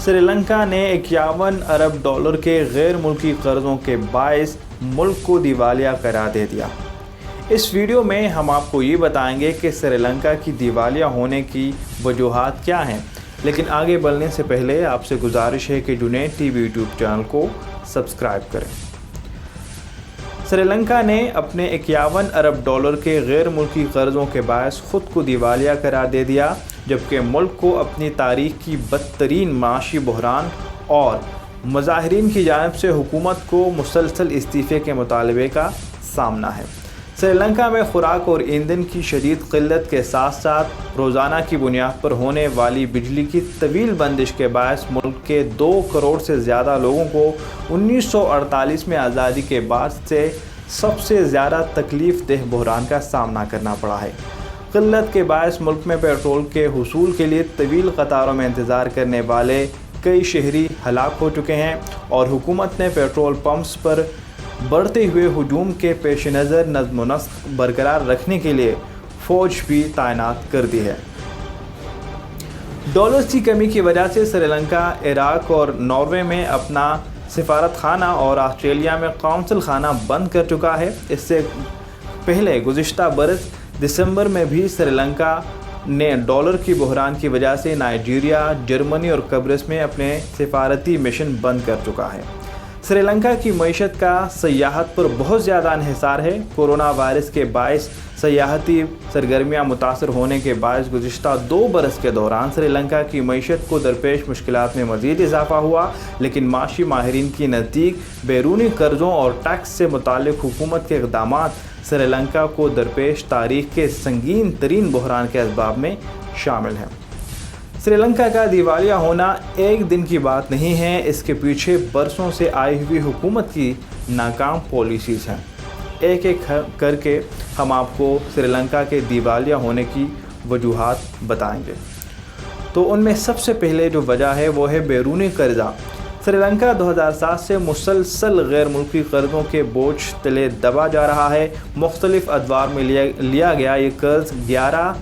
سری لنکا نے 51 ارب ڈالر کے غیر ملکی قرضوں کے باعث ملک کو دیوالیہ قرار دے دیا۔ اس ویڈیو میں ہم آپ کو یہ بتائیں گے کہ سری لنکا کی دیوالیہ ہونے کی وجوہات کیا ہیں، لیکن آگے بڑھنے سے پہلے آپ سے گزارش ہے کہ Junaid T V YouTube channel کو سبسکرائب کریں۔ سری لنکا نے اپنے 51 ارب ڈالر کے غیر ملکی قرضوں کے باعث خود کو دیوالیہ قرار دے دیا، جبکہ ملک کو اپنی تاریخ کی بدترین معاشی بحران اور مظاہرین کی جانب سے حکومت کو مسلسل استعفے کے مطالبے کا سامنا ہے۔ سری لنکا میں خوراک اور ایندھن کی شدید قلت کے ساتھ ساتھ روزانہ کی بنیاد پر ہونے والی بجلی کی طویل بندش کے باعث ملک کے 2 کروڑ سے زیادہ لوگوں کو 1948 میں آزادی کے بعد سے سب سے زیادہ تکلیف دہ بحران کا سامنا کرنا پڑا ہے۔ قلت کے باعث ملک میں پیٹرول کے حصول کے لیے طویل قطاروں میں انتظار کرنے والے کئی شہری ہلاک ہو چکے ہیں، اور حکومت نے پیٹرول پمپس پر بڑھتے ہوئے ہجوم کے پیش نظر نظم و نسق برقرار رکھنے کے لیے فوج بھی تعینات کر دی ہے۔ ڈالرز کی کمی کی وجہ سے سری لنکا عراق اور ناروے میں اپنا سفارت خانہ اور آسٹریلیا میں قونصل خانہ بند کر چکا ہے۔ اس سے پہلے گزشتہ برس دسمبر میں بھی سری لنکا نے ڈالر کی بحران کی وجہ سے نائجیریا، جرمنی اور قبرص میں اپنے سفارتی مشن بند کر چکا ہے۔ سری لنکا کی معیشت کا سیاحت پر بہت زیادہ انحصار ہے۔ کورونا وائرس کے باعث سیاحتی سرگرمیاں متاثر ہونے کے باعث گزشتہ 2 برس کے دوران سری لنکا کی معیشت کو درپیش مشکلات میں مزید اضافہ ہوا، لیکن معاشی ماہرین کے نزدیک بیرونی قرضوں اور ٹیکس سے متعلق حکومت کے اقدامات سری لنکا کو درپیش تاریخ کے سنگین ترین بحران کے اسباب میں شامل ہیں۔ سری لنکا کا دیوالیہ ہونا ایک دن کی بات نہیں ہے، اس کے پیچھے برسوں سے آئی ہوئی حکومت کی ناکام پالیسیز ہیں۔ ایک ایک کر کے ہم آپ کو سری لنکا کے دیوالیہ ہونے کی وجوہات بتائیں گے۔ تو ان میں سب سے پہلے جو وجہ ہے وہ ہے بیرونی قرضہ۔ سری لنکا 2007 سے مسلسل غیر ملکی قرضوں کے بوجھ تلے دبا جا رہا ہے۔ مختلف ادوار میں لیا گیا یہ قرض 11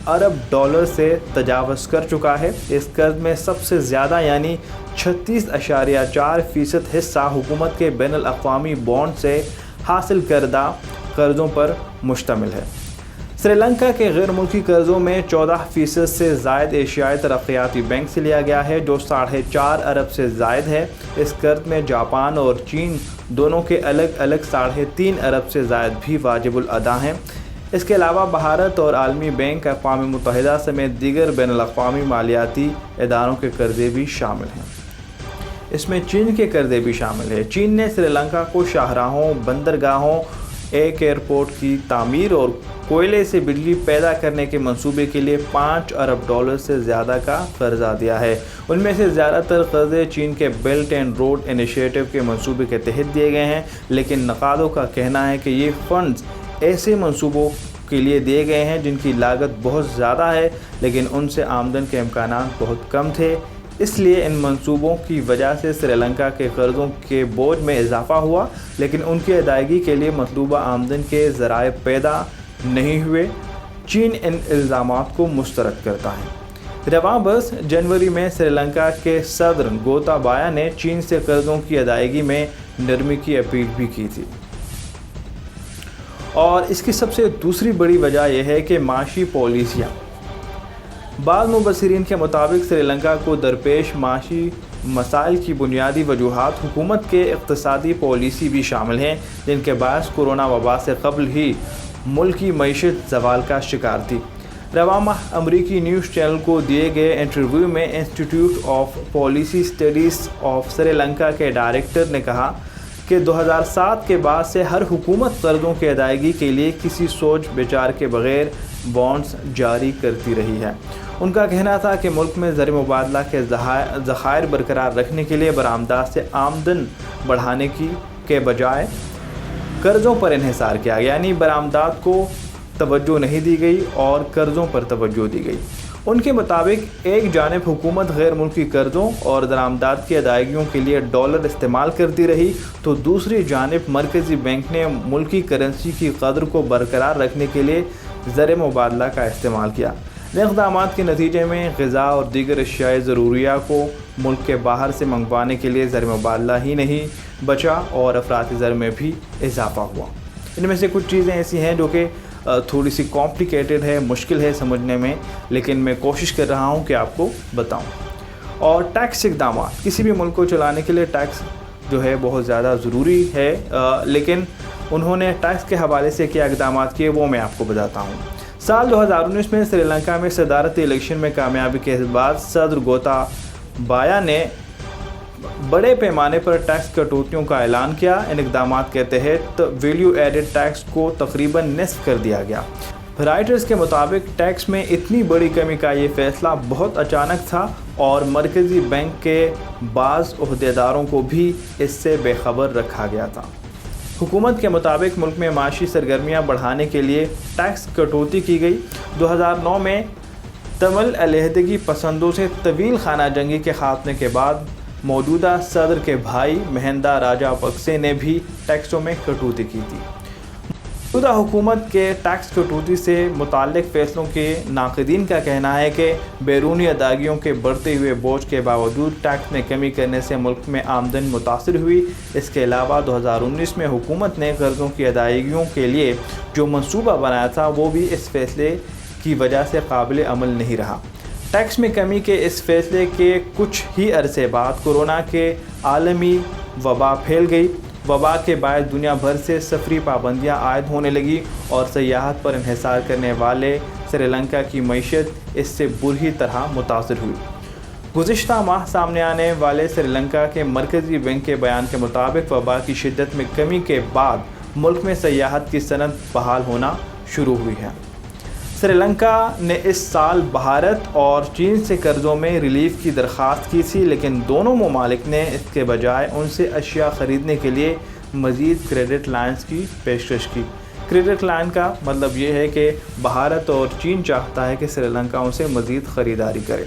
ارب ڈالر سے تجاوز کر چکا ہے۔ اس قرض میں سب سے زیادہ یعنی 36.4% حصہ حکومت کے بین الاقوامی بانڈ سے حاصل کردہ قرضوں پر مشتمل ہے۔ سری لنکا کے غیر ملکی قرضوں میں 14% سے زائد ایشیائی ترقیاتی بینک سے لیا گیا ہے، جو 4.5 ارب سے زائد ہے۔ اس قرض میں جاپان اور چین دونوں کے الگ الگ 3.5 ارب سے زائد بھی واجب الادا ہیں۔ اس کے علاوہ بھارت اور عالمی بینک، اقوام متحدہ سمیت دیگر بین الاقوامی مالیاتی اداروں کے قرضے بھی شامل ہیں۔ اس میں چین کے قرضے بھی شامل ہیں۔ چین نے سری لنکا کو شاہراہوں، بندرگاہوں، ایک ایئرپورٹ کی تعمیر اور کوئلے سے بجلی پیدا کرنے کے منصوبے کے لیے 5 ارب ڈالر سے زیادہ کا قرضہ دیا ہے۔ ان میں سے زیادہ تر قرضے چین کے بیلٹ اینڈ روڈ انیشیٹو کے منصوبے کے تحت دیے گئے ہیں، لیکن نقادوں کا کہنا ہے کہ یہ فنڈز ایسے منصوبوں کے لیے دیے گئے ہیں جن کی لاگت بہت زیادہ ہے، لیکن ان سے آمدن کے امکانات بہت کم تھے۔ اس لیے ان منصوبوں کی وجہ سے سری لنکا کے قرضوں کے بوجھ میں اضافہ ہوا، لیکن ان کی ادائیگی کے لیے مطلوبہ آمدن کے ذرائع پیدا نہیں ہوئے۔ چین ان الزامات کو مسترد کرتا ہے۔ رواں برس جنوری میں سری لنکا کے صدر گوتابایا نے چین سے قرضوں کی ادائیگی میں نرمی کی اپیل بھی کی تھی۔ اور اس کی سب سے دوسری بڑی وجہ یہ ہے کہ معاشی پالیسیاں۔ بعض مبصرین کے مطابق سری لنکا کو درپیش معاشی مسائل کی بنیادی وجوہات حکومت کے اقتصادی پالیسی بھی شامل ہیں، جن کے باعث کورونا وبا سے قبل ہی ملک کی معیشت زوال کا شکار تھی۔ رواں ماہ امریکی نیوز چینل کو دیے گئے انٹرویو میں institute of policy studies of Sri Lanka کے ڈائریکٹر نے کہا کہ 2007 کے بعد سے ہر حکومت قرضوں کی ادائیگی کے لیے کسی سوچ بچار کے بغیر بانڈز جاری کرتی رہی ہے۔ ان کا کہنا تھا کہ ملک میں زر مبادلہ کے ذخائر برقرار رکھنے کے لیے برآمدات سے آمدن بڑھانے کے بجائے قرضوں پر انحصار کیا گیا، یعنی برآمدات کو توجہ نہیں دی گئی اور قرضوں پر توجہ دی گئی۔ ان کے مطابق ایک جانب حکومت غیر ملکی قرضوں اور درآمدات کی ادائیگیوں کے لیے ڈالر استعمال کرتی رہی، تو دوسری جانب مرکزی بینک نے ملکی کرنسی کی قدر کو برقرار رکھنے کے لیے زر مبادلہ کا استعمال کیا۔ ان اقدامات کے نتیجے میں غذا اور دیگر اشیاء ضروریہ کو ملک کے باہر سے منگوانے کے لیے زر مبادلہ ہی نہیں بچا اور افراطی زر میں بھی اضافہ ہوا۔ ان میں سے کچھ چیزیں ایسی ہیں جو کہ تھوڑی سی کمپلیکیٹڈ ہے، مشکل ہے سمجھنے میں، لیکن میں کوشش کر رہا ہوں کہ آپ کو بتاؤں۔ اور ٹیکس اقدامات، کسی بھی ملک کو چلانے کے لیے ٹیکس جو ہے بہت زیادہ ضروری ہے، لیکن انہوں نے ٹیکس کے حوالے سے کیا اقدامات کیے وہ میں آپ کو بتاتا ہوں۔ سال 2019 میں سری لنکا میں صدارتی الیکشن میں کامیابی کے بعد صدر گوتابایا نے بڑے پیمانے پر ٹیکس کٹوتیوں کا اعلان کیا۔ ان اقدامات کے تحت ویلیو ایڈڈ ٹیکس کو تقریباً نصف کر دیا گیا۔ رائٹرز کے مطابق ٹیکس میں اتنی بڑی کمی کا یہ فیصلہ بہت اچانک تھا اور مرکزی بینک کے بعض عہدیداروں کو بھی اس سے بے خبر رکھا گیا تھا۔ حکومت کے مطابق ملک میں معاشی سرگرمیاں بڑھانے کے لیے ٹیکس کٹوتی کی گئی۔ 2009 میں تمل علیحدگی پسندوں سے طویل خانہ جنگی کے خاتمے کے بعد موجودہ صدر کے بھائی مہندا راجا پکسے نے بھی ٹیکسوں میں کٹوتی کی تھی۔ موجودہ حکومت کے ٹیکس کٹوتی سے متعلق فیصلوں کے ناقدین کا کہنا ہے کہ بیرونی ادائیگیوں کے بڑھتے ہوئے بوجھ کے باوجود ٹیکس میں کمی کرنے سے ملک میں آمدن متاثر ہوئی۔ اس کے علاوہ 2019 میں حکومت نے قرضوں کی ادائیگیوں کے لیے جو منصوبہ بنایا تھا وہ بھی اس فیصلے کی وجہ سے قابل عمل نہیں رہا۔ ٹیکس میں کمی کے اس فیصلے کے کچھ ہی عرصے بعد کورونا کے عالمی وبا پھیل گئی۔ وبا کے باعث دنیا بھر سے سفری پابندیاں عائد ہونے لگی اور سیاحت پر انحصار کرنے والے سری لنکا کی معیشت اس سے بری طرح متاثر ہوئی۔ گزشتہ ماہ سامنے آنے والے سری لنکا کے مرکزی بینک کے بیان کے مطابق وبا کی شدت میں کمی کے بعد ملک میں سیاحت کی صنعت بحال ہونا شروع ہوئی ہے۔ سری لنکا نے اس سال بھارت اور چین سے قرضوں میں ریلیف کی درخواست کی تھی، لیکن دونوں ممالک نے اس کے بجائے ان سے اشیاء خریدنے کے لیے مزید کریڈٹ لائنز کی پیشکش کی۔ کریڈٹ لائن کا مطلب یہ ہے کہ بھارت اور چین چاہتا ہے کہ سری لنکا ان سے مزید خریداری کرے۔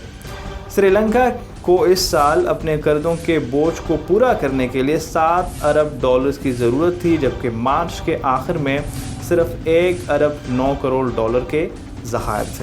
سری لنکا کو اس سال اپنے قرضوں کے بوجھ کو پورا کرنے کے لیے $7 ارب کی ضرورت تھی، جبکہ مارچ کے آخر میں صرف $1 ارب 9 کروڑ کے ذخائر تھے۔